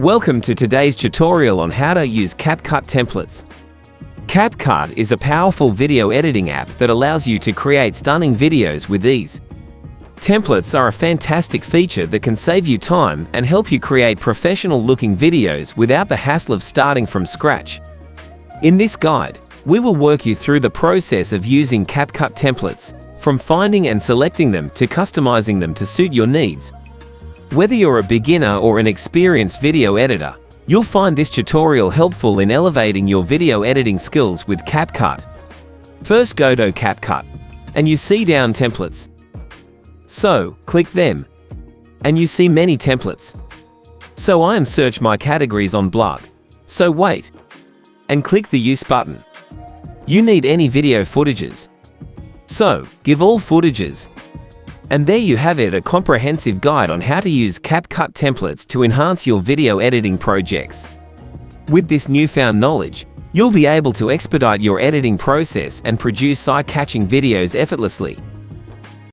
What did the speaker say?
Welcome to today's tutorial on how to use Capcut templates. Capcut is a powerful video editing app that allows you to create stunning videos with ease. Templates are a fantastic feature that can save you time and help you create professional-looking videos without the hassle of starting from scratch. In this guide, we will walk you through the process of using Capcut templates, from finding and selecting them to customizing them to suit your needs. Whether you're a beginner or an experienced video editor, you'll find this tutorial helpful in elevating your video editing skills with Capcut. First, go to Capcut, and you see down templates. So, click them, and you see many templates. So I am search my categories on blog. So wait, and click the Use button. You need any video footages. So, give all footages. And there you have it, a comprehensive guide on how to use Capcut templates to enhance your video editing projects. With this newfound knowledge, you'll be able to expedite your editing process and produce eye-catching videos effortlessly.